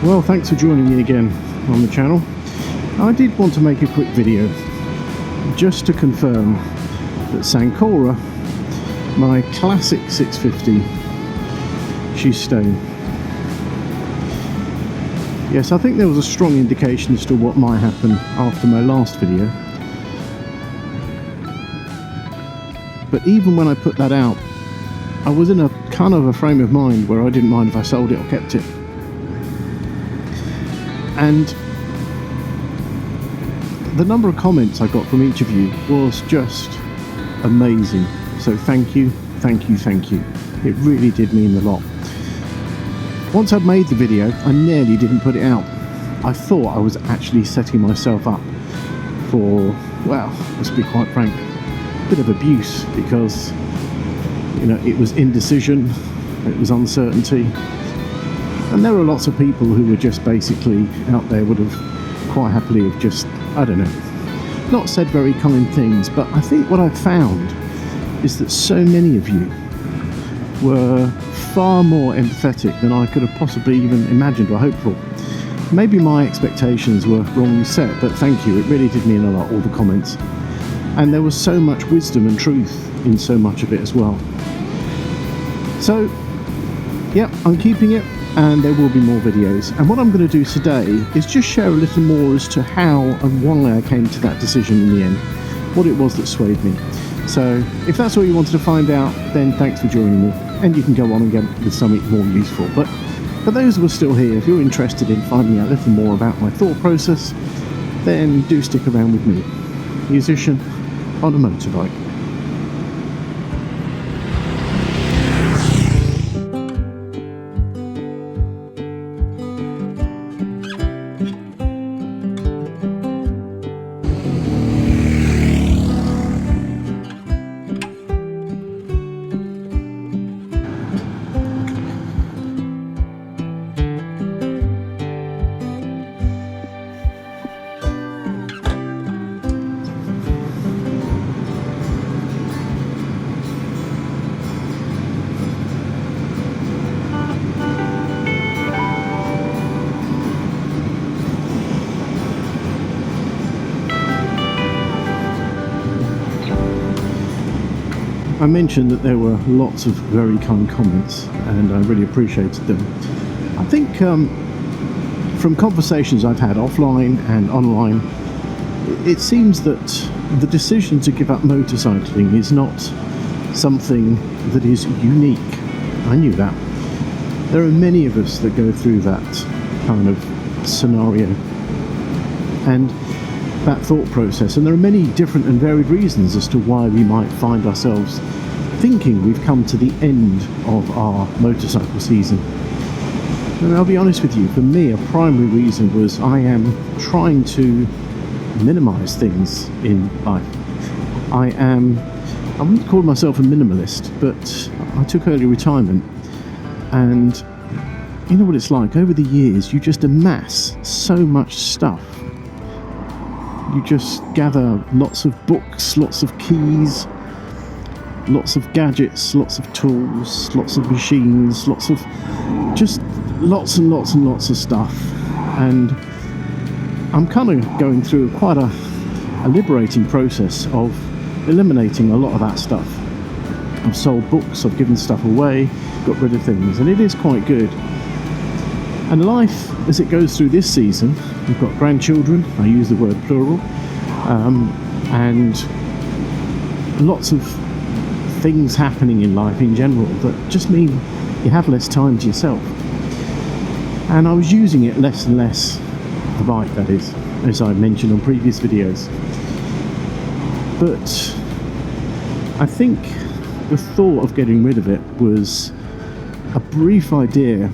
Well, thanks for joining me again on the channel. I did want to make a quick video just to confirm that Sankora, my classic 650, she's staying. Yes, I think there was a strong indication as to what might happen after my last video. But even when I put that out, I was in a kind of a frame of mind where I didn't mind if I sold it or kept it. And the number of comments I got from each of you was just amazing. So thank you, thank you, thank you. It really did mean a lot. Once I'd made the video, I nearly didn't put it out. I thought I was actually setting myself up for, well, let's be quite frank, a bit of abuse, because, you know, it was indecision, it was uncertainty. And there were lots of people who were just basically out there would have quite happily have just, I don't know, not said very kind things. But I think what I've found is that so many of you were far more empathetic than I could have possibly even imagined or hoped for. Maybe my expectations were wrongly set, but thank you, it really did mean a lot, all the comments. And there was so much wisdom and truth in so much of it as well. So, yeah, I'm keeping it, and there will be more videos. And what I'm going to do today is just share a little more as to how and why I came to that decision in the end, what it was that swayed me. So if that's all you wanted to find out, then thanks for joining me, and you can go on and get with something more useful. But for those of us still here, if you're interested in finding out a little more about my thought process, then do stick around with me. Musician on a motorbike. I mentioned that there were lots of very kind comments, and I really appreciated them. I think from conversations I've had offline and online, it seems that the decision to give up motorcycling is not something that is unique. I knew that. There are many of us that go through that kind of scenario and that thought process, and there are many different and varied reasons as to why we might find ourselves thinking we've come to the end of our motorcycle season. And I'll be honest with you, for me a primary reason was I am trying to minimize things in life. I wouldn't call myself a minimalist, but I took early retirement, and you know what it's like, over the years you just amass so much stuff. You just gather lots of books, lots of keys, lots of gadgets, lots of tools, lots of machines, lots and lots of stuff. And I'm kind of going through quite a liberating process of eliminating a lot of that stuff. I've sold books, I've given stuff away, got rid of things, and it is quite good. And life, as it goes through this season, we've got grandchildren, I use the word plural, and lots of things happening in life in general that just mean you have less time to yourself. And I was using it less and less, the bike that is, as I mentioned on previous videos. But I think the thought of getting rid of it was a brief idea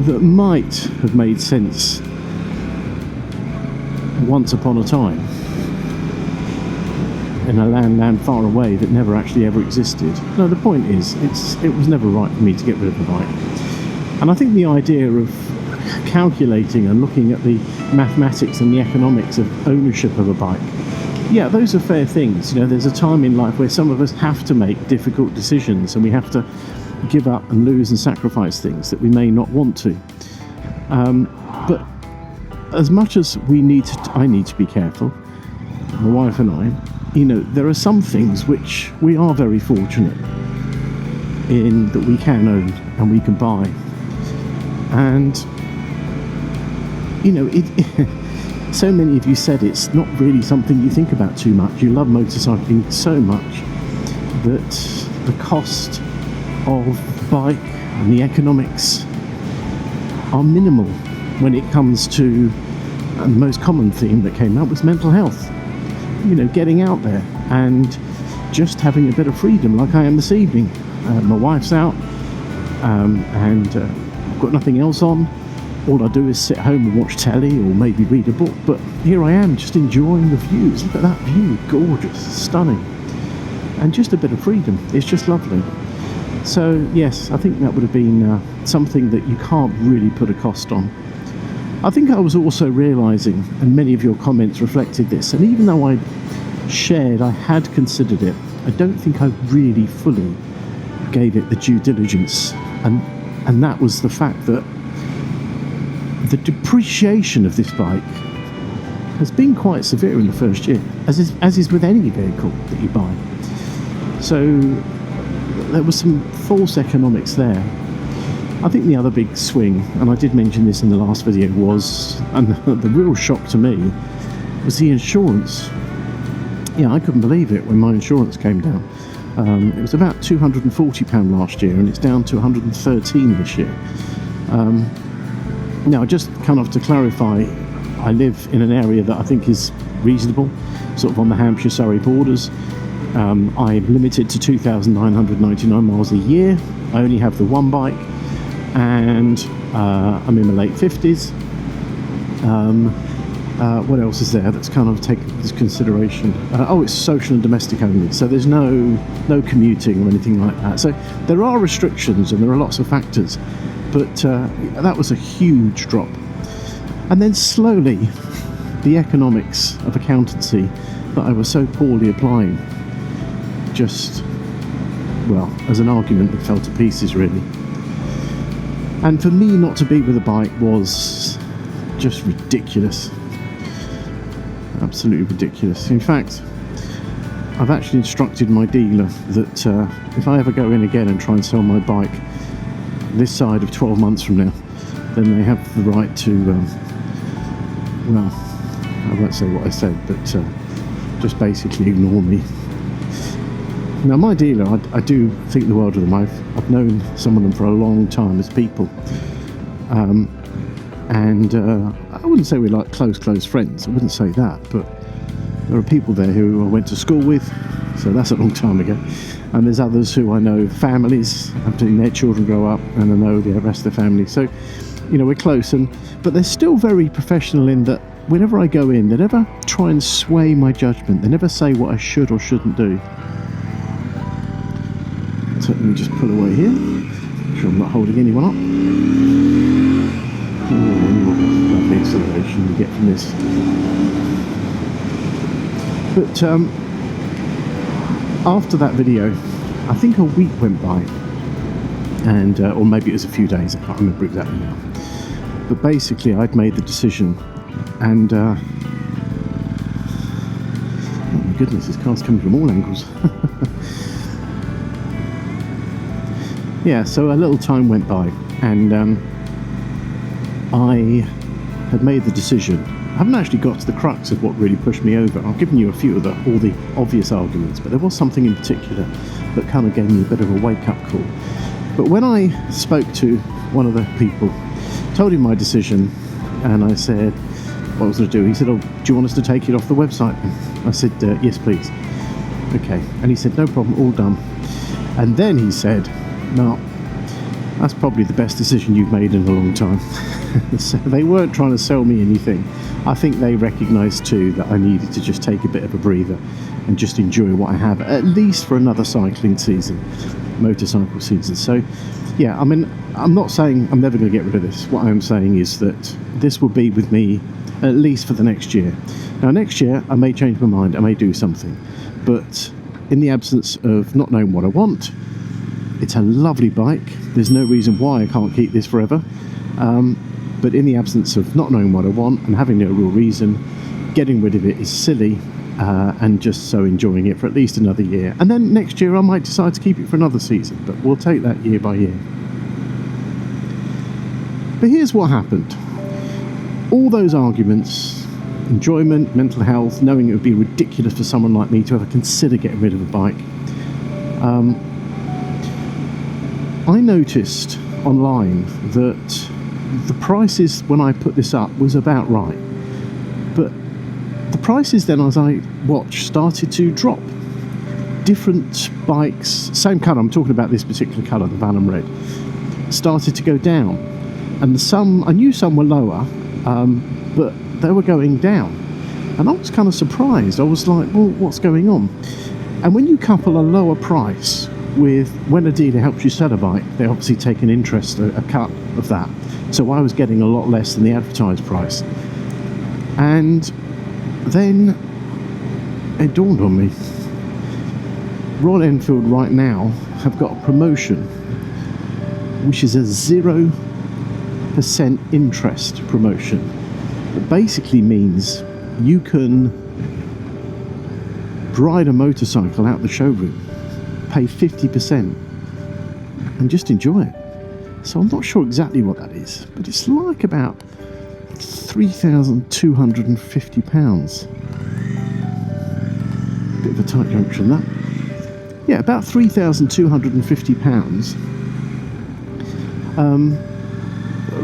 that might have made sense once upon a time in a land far away that never actually ever existed. No, the point is, it was never right for me to get rid of the bike. And I think the idea of calculating and looking at the mathematics and the economics of ownership of a bike, yeah, those are fair things. You know, there's a time in life where some of us have to make difficult decisions, and we have to give up and lose and sacrifice things that we may not want to. But as much as I need to be careful, my wife and I, there are some things which we are very fortunate in that we can own and we can buy. And, so many of you said it's not really something you think about too much. You love motorcycling so much that the cost of the bike and the economics are minimal when it comes to the most common theme that came up was mental health. Getting out there and just having a bit of freedom like I am this evening. My wife's out and I've got nothing else on. All I do is sit home and watch telly or maybe read a book, but here I am just enjoying the views. Look at that view, gorgeous, stunning, and just a bit of freedom. It's just lovely. So yes, I think that would have been something that you can't really put a cost on. I think I was also realising, and many of your comments reflected this, and even though I had considered it, I don't think I really fully gave it the due diligence, and that was the fact that the depreciation of this bike has been quite severe in the first year, as is with any vehicle that you buy. So there was some false economics there. I think the other big swing, and I did mention this in the last video, was, and the real shock to me, was the insurance. Yeah, I couldn't believe it when my insurance came down. It was about £240 last year, and it's down to £113 this year. Now, just kind of to clarify, I live in an area that I think is reasonable, sort of on the Hampshire-Surrey borders. I'm limited to 2,999 miles a year. I only have the one bike, and I'm in my late 50s. What else is there that's kind of taken into consideration? It's social and domestic only, so there's no commuting or anything like that. So there are restrictions and there are lots of factors, but that was a huge drop. And then slowly, the economics of accountancy that I was so poorly applying, just, well, as an argument, it fell to pieces really. And for me not to be with a bike was just ridiculous. Absolutely ridiculous. In fact, I've actually instructed my dealer that if I ever go in again and try and sell my bike this side of 12 months from now, then they have the right to, well, I won't say what I said, but just basically ignore me. Now, my dealer, I do think the world of them. I've known some of them for a long time as people. And I wouldn't say we're like close friends, I wouldn't say that, but there are people there who I went to school with, so that's a long time ago, and there's others who I know, families, I've seen their children grow up, and I know the rest of the family, so, we're close, but they're still very professional in that whenever I go in, they never try and sway my judgment, they never say what I should or shouldn't do. So let me just pull away here, make sure I'm not holding anyone up. The acceleration you get from this. But after that video, I think a week went by, and or maybe it was a few days, I can't remember exactly now. But basically, I'd made the decision, and oh my goodness, this car's coming from all angles. Yeah, so a little time went by, and I had made the decision. I haven't actually got to the crux of what really pushed me over. I've given you a few of all the obvious arguments, but there was something in particular that kind of gave me a bit of a wake-up call. But when I spoke to one of the people, told him my decision, and I said what I was going to do, he said, "Oh, do you want us to take it off the website?" I said, "Yes, please." Okay, and he said, "No problem, all done." And then he said, "No, that's probably the best decision you've made in a long time." So they weren't trying to sell me anything. I think they recognised too that I needed to just take a bit of a breather and just enjoy what I have, at least for another cycling season, motorcycle season. So yeah, I mean, I'm not saying I'm never going to get rid of this. What I'm saying is that this will be with me at least for the next year. Now next year I may change my mind, I may do something, but in the absence of not knowing what I want, it's a lovely bike. There's no reason why I can't keep this forever. But in the absence of not knowing what I want and having no real reason, getting rid of it is silly, and just so enjoying it for at least another year. And then next year I might decide to keep it for another season, but we'll take that year by year. But here's what happened. All those arguments, enjoyment, mental health, knowing it would be ridiculous for someone like me to ever consider getting rid of a bike. I noticed online that the prices when I put this up was about right, but the prices then, as I watched, started to drop. Different bikes, same colour, I'm talking about this particular colour, the Venom Red, started to go down, and some, I knew some were lower, but they were going down, and I was kind of surprised. I was like, well, what's going on? And when you couple a lower price with, when a dealer helps you sell a bike, they obviously take an interest, a cut of that. So I was getting a lot less than the advertised price. And then it dawned on me, Royal Enfield right now have got a promotion which is a 0% interest promotion. It basically means you can ride a motorcycle out the showroom, pay 50% and just enjoy it. So I'm not sure exactly what that is, but it's like about £3,250. Bit of a tight junction, that. Yeah, about £3,250.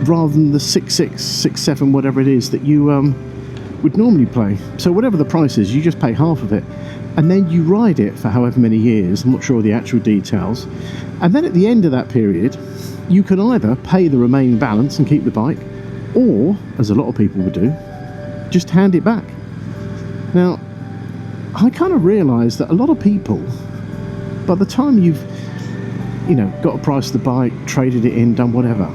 Rather than the 6,600, 6,700, whatever it is that you would normally pay. So whatever the price is, you just pay half of it, and then you ride it for however many years. I'm not sure of the actual details. And then at the end of that period, you can either pay the remaining balance and keep the bike, or, as a lot of people would do, just hand it back. Now, I kind of realised that a lot of people, by the time you've, got a price of the bike, traded it in, done whatever,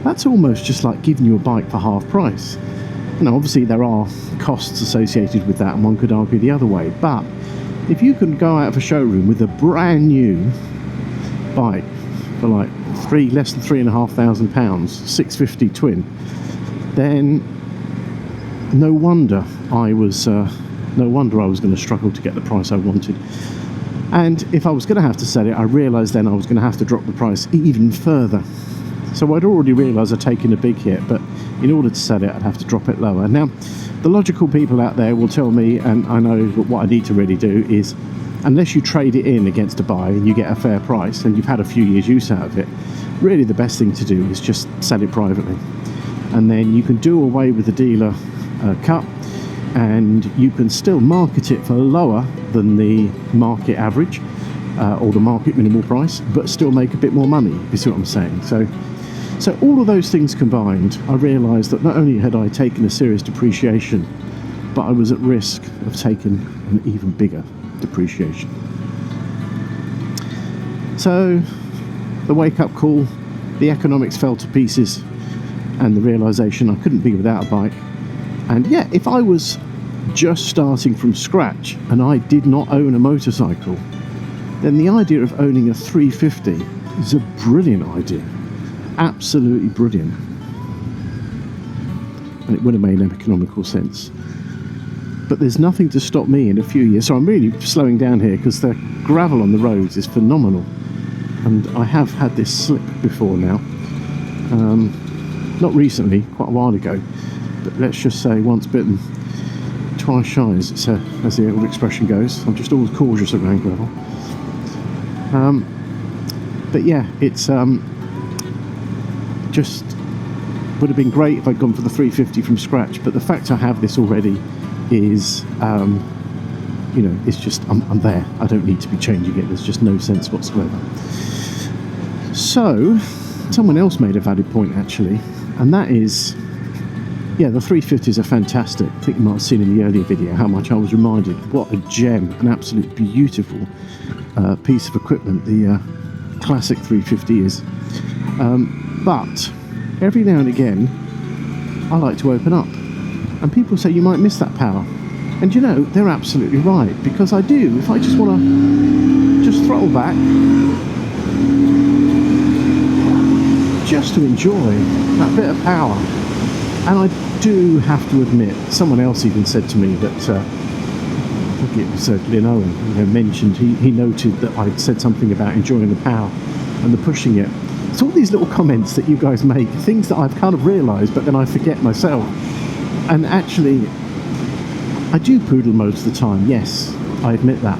that's almost just like giving you a bike for half price. Obviously there are costs associated with that, and one could argue the other way, but if you can go out of a showroom with a brand new bike for like less than £3,500, 650 twin, then no wonder I was going to struggle to get the price I wanted. And if I was going to have to sell it, I realised then I was going to have to drop the price even further. So I'd already realised I'd taken a big hit, but in order to sell it, I'd have to drop it lower. Now, the logical people out there will tell me, and I know that what I need to really do is, unless you trade it in against a buy and you get a fair price and you've had a few years use out of it, really the best thing to do is just sell it privately. And then you can do away with the dealer cut, and you can still market it for lower than the market average or the market minimal price, but still make a bit more money, you see what I'm saying? So all of those things combined, I realised that not only had I taken a serious depreciation, but I was at risk of taking an even bigger depreciation. So the wake-up call, the economics fell to pieces, and the realisation I couldn't be without a bike. And yeah, if I was just starting from scratch and I did not own a motorcycle, then the idea of owning a 350 is a brilliant idea. Absolutely brilliant. And it would have made economical sense. But there's nothing to stop me in a few years. So I'm really slowing down here because the gravel on the roads is phenomenal. And I have had this slip before now. Not recently, quite a while ago. But let's just say once bitten, twice shy, as the old expression goes. I'm just always cautious around gravel. But yeah, it's just would have been great if I'd gone for the 350 from scratch. But the fact I have this already is, it's just I'm there. I don't need to be changing it. There's just no sense whatsoever. So someone else made a valid point actually, and that is, yeah, the 350s are fantastic. I think you might have seen in the earlier video how much I was reminded what a gem, an absolute beautiful piece of equipment the Classic 350 is. But every now and again I like to open up, and people say you might miss that power, and they're absolutely right, because I do. If I just want to just throttle back just to enjoy that bit of power. And I do have to admit, someone else even said to me that, I think it was Glyn Owen, mentioned, he noted that I'd said something about enjoying the power and the pushing it. It's all these little comments that you guys make, things that I've kind of realised, but then I forget myself. And actually, I do poodle most of the time, yes, I admit that.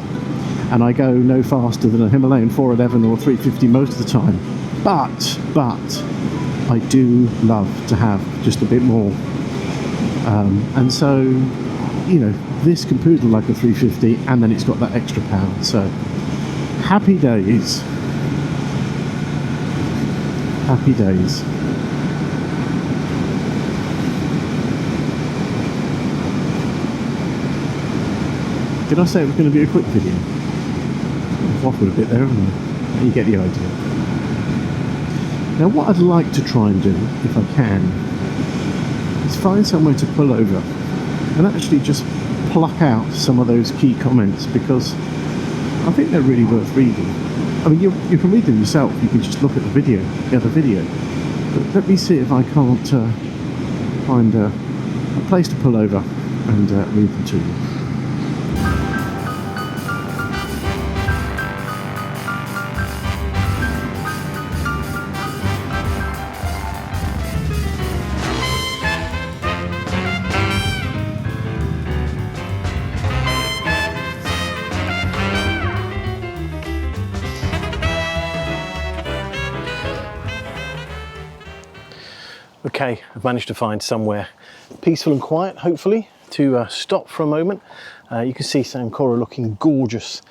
And I go no faster than a Himalayan 411 or 350 most of the time. But I do love to have just a bit more. And so, you know, this can poodle like a 350 and then it's got that extra power. So, happy days. Happy days. Did I say it was going to be a quick video? I've waffled a bit there, haven't I? You get the idea. Now what I'd like to try and do, if I can, is find somewhere to pull over and actually just pluck out some of those key comments, because I think they're really worth reading. I mean, you can read them yourself, you can just look at the other video. But let me see if I can't find a place to pull over and read them to you. Okay, I've managed to find somewhere peaceful and quiet, hopefully, to stop for a moment. You can see Sam Cora looking gorgeous.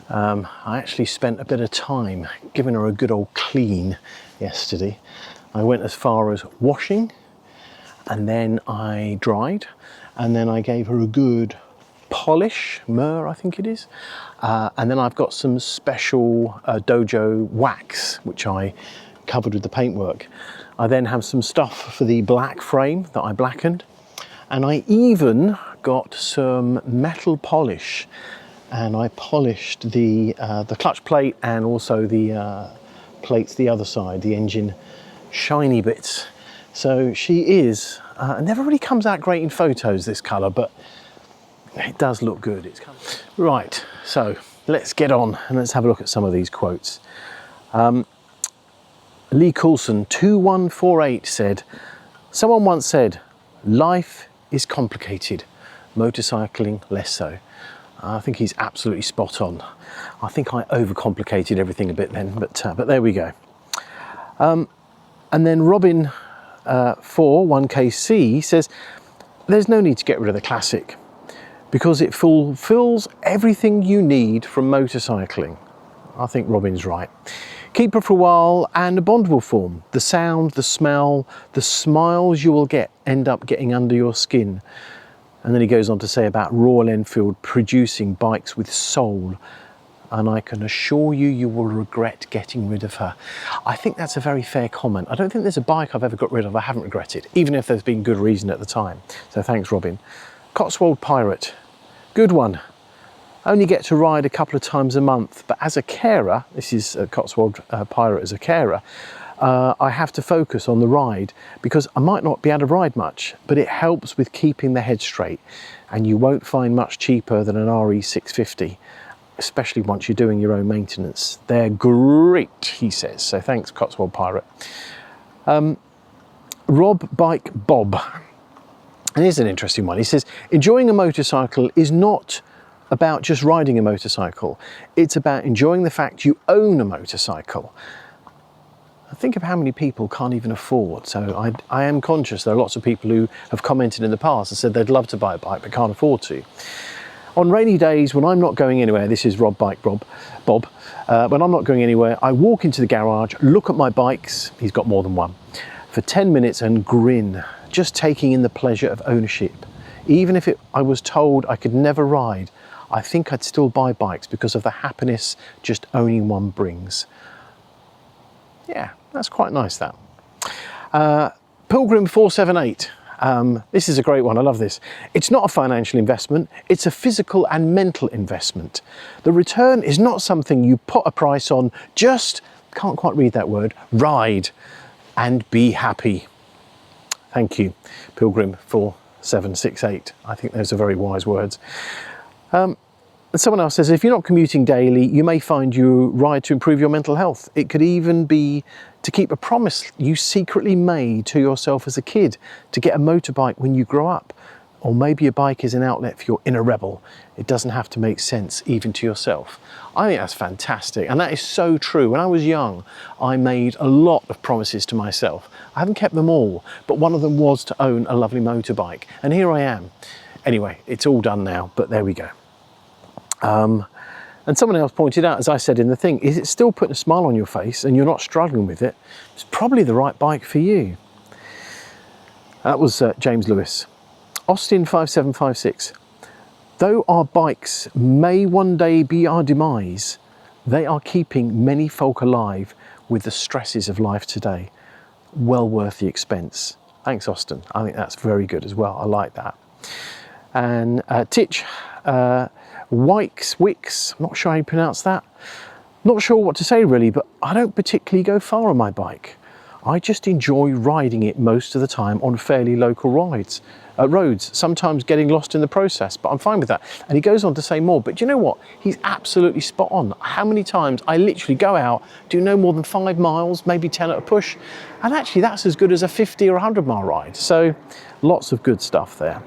I actually spent a bit of time giving her a good old clean yesterday. I went as far as washing, and then I dried, and then I gave her a good polish, myrrh I think it is, and then I've got some special dojo wax which I covered with the paintwork. I then have some stuff for the black frame that I blackened, and I even got some metal polish, and I polished the clutch plate and also the plates the other side, the engine shiny bits. So she is, it never really comes out great in photos, this colour, but it does look good. Right, so let's get on and let's have a look at some of these quotes. Lee Coulson 2148 said, someone once said, life is complicated, motorcycling less so. I think he's absolutely spot on. I think I overcomplicated everything a bit then, but there we go. And then Robin 41KC says, there's no need to get rid of the Classic because it fulfills everything you need from motorcycling. I think Robin's right. Keep it for a while and a bond will form. The sound, the smell, the smiles you will end up getting under your skin. And then he goes on to say about Royal Enfield producing bikes with soul. And I can assure you, you will regret getting rid of her. I think that's a very fair comment. I don't think there's a bike I've ever got rid of I haven't regretted, even if there's been good reason at the time. So thanks, Robin. Cotswold Pirate, good one. Only get to ride a couple of times a month, but as a carer, this is a Cotswold Pirate as a carer, I have to focus on the ride because I might not be able to ride much, but it helps with keeping the head straight, and you won't find much cheaper than an RE650, especially once you're doing your own maintenance. They're great, he says, so thanks Cotswold Pirate. Rob Bike Bob, and here's an interesting one. He says, enjoying a motorcycle is not about just riding a motorcycle, it's about enjoying the fact you own a motorcycle. Think of how many people can't even afford. So I am conscious there are lots of people who have commented in the past and said they'd love to buy a bike but can't afford to. On rainy days when I'm not going anywhere, this is Rob Bike Bob, when I'm not going anywhere, I walk into the garage, look at my bikes, he's got more than one, for 10 minutes and grin, just taking in the pleasure of ownership. Even if I was told I could never ride, I think I'd still buy bikes because of the happiness just owning one brings. Yeah, that's quite nice, that. Pilgrim 478. This is a great one, I love this. It's not a financial investment, it's a physical and mental investment. The return is not something you put a price on, just, can't quite read that word, ride. and be happy. Thank you, Pilgrim 4768. I think those are very wise words. Someone else says, if you're not commuting daily, you may find you ride to improve your mental health. It could even be to keep a promise you secretly made to yourself as a kid to get a motorbike when you grow up. Or maybe a bike is an outlet for your inner rebel. It doesn't have to make sense even to yourself. I think that's fantastic, and that is so true. When I was young, I made a lot of promises to myself. I haven't kept them all, but one of them was to own a lovely motorbike, and here I am. Anyway, it's all done now, but there we go. And someone else pointed out, as I said in the thing, is it still putting a smile on your face and you're not struggling with it? It's probably the right bike for you. That was James Lewis. Austin 5756. Though our bikes may one day be our demise, they are keeping many folk alive with the stresses of life today. Well worth the expense. Thanks, Austin. I think that's very good as well. I like that. And Titch, Wicks, I'm not sure how you pronounce that. Not sure what to say really, but I don't particularly go far on my bike. I just enjoy riding it most of the time on fairly local roads, sometimes getting lost in the process, but I'm fine with that. And he goes on to say more, but do you know what? He's absolutely spot on. How many times I literally go out, do no more than 5 miles, maybe 10 at a push, and actually that's as good as a 50 or 100 mile ride. So lots of good stuff there.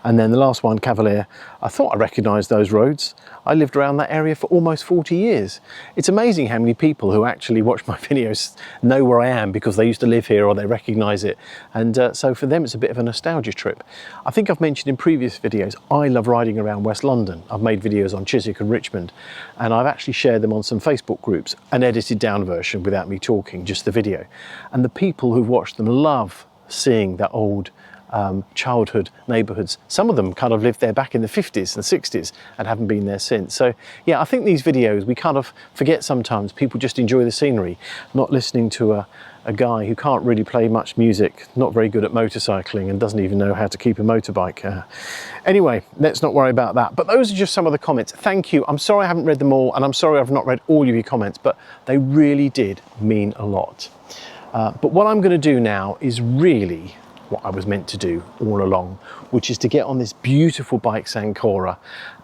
And then the last one, Cavalier. I thought I recognised those roads. I lived around that area for almost 40 years. It's amazing how many people who actually watch my videos know where I am because they used to live here or they recognise it. And so for them, it's a bit of a nostalgia trip. I think I've mentioned in previous videos, I love riding around West London. I've made videos on Chiswick and Richmond, and I've actually shared them on some Facebook groups, an edited down version without me talking, just the video. And the people who've watched them love seeing that old childhood neighbourhoods. Some of them kind of lived there back in the 50s and 60s and haven't been there since. So yeah, I think these videos, we kind of forget sometimes, people just enjoy the scenery, not listening to a guy who can't really play much music, not very good at motorcycling and doesn't even know how to keep a motorbike. Anyway, let's not worry about that. But those are just some of the comments. Thank you. I'm sorry I haven't read them all, and I'm sorry I've not read all of your comments, but they really did mean a lot. But what I'm going to do now is really what I was meant to do all along, which is to get on this beautiful bike Sankora,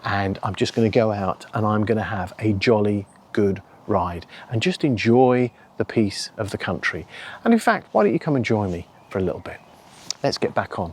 and I'm just going to go out and I'm going to have a jolly good ride and just enjoy the peace of the country. And in fact, why don't you come and join me for a little bit? Let's get back on.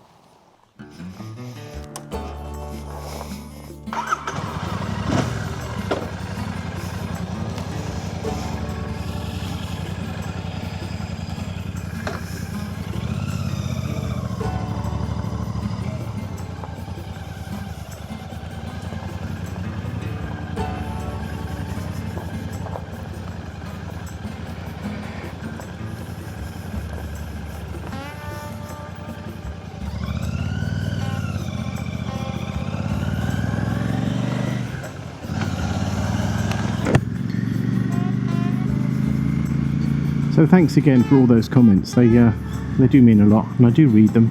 So thanks again for all those comments. They do mean a lot, and I do read them.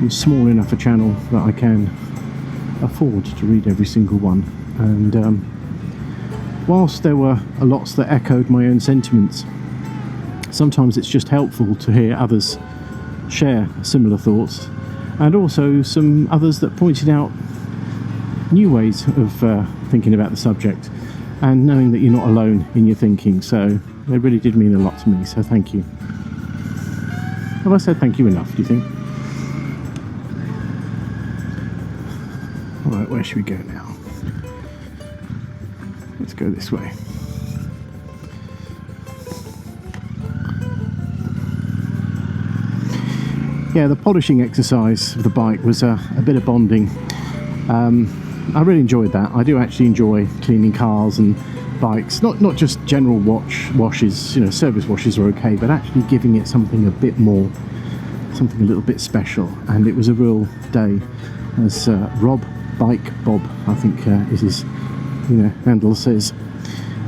I'm small enough a channel that I can afford to read every single one. And whilst there were lots that echoed my own sentiments, sometimes it's just helpful to hear others share similar thoughts, and also some others that pointed out new ways of thinking about the subject, and knowing that you're not alone in your thinking. So they really did mean a lot to me, so thank you. Have I said thank you enough, do you think? Alright, where should we go now? Let's go this way. Yeah, the polishing exercise of the bike was a bit of bonding. I really enjoyed that. I do actually enjoy cleaning cars and bikes, not just general washes, you know, service washes are okay, but actually giving it something a bit more, something a little bit special. And it was a real day, as Rob Bike Bob, I think is his, you know, handle, says,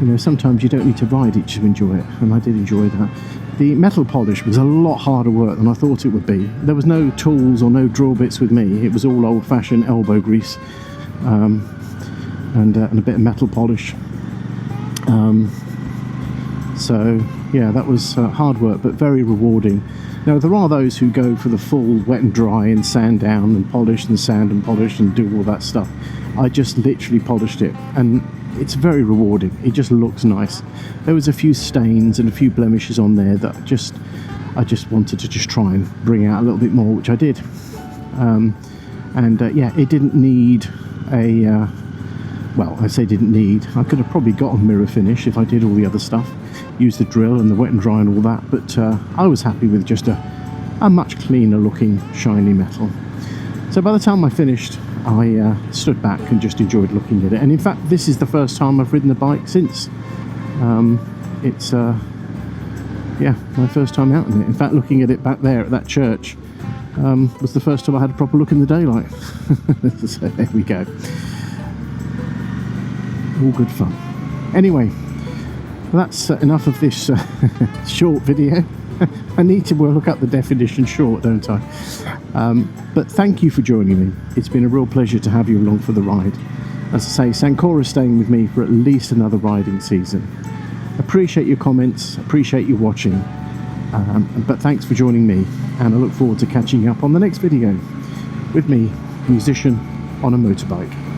you know, sometimes you don't need to ride it to enjoy it, and I did enjoy that. The metal polish was a lot harder work than I thought it would be. There was no tools or no drill bits with me. It was all old-fashioned elbow grease and a bit of metal polish. So yeah, that was hard work, but very rewarding. Now, there are those who go for the full wet and dry and sand down and polish and sand and polish and do all that stuff. I just literally polished it, and it's very rewarding. It just looks nice. There was a few stains and a few blemishes on there that I just wanted to just try and bring out a little bit more, which I did. Yeah, it didn't need a well, I say didn't need, I could have probably got a mirror finish if I did all the other stuff, used the drill and the wet and dry and all that, but I was happy with just a much cleaner looking shiny metal. So by the time I finished, I stood back and just enjoyed looking at it. And in fact, this is the first time I've ridden the bike since. It's yeah, my first time out in it. In fact, looking at it back there at that church was the first time I had a proper look in the daylight. So there we go. All good fun. Anyway, that's enough of this short video. I need to look up the definition short, don't I? But thank you for joining me. It's been a real pleasure to have you along for the ride. As I say, Sancora's staying with me for at least another riding season. Appreciate your comments, appreciate you watching, but thanks for joining me, and I look forward to catching up on the next video with me, musician on a motorbike.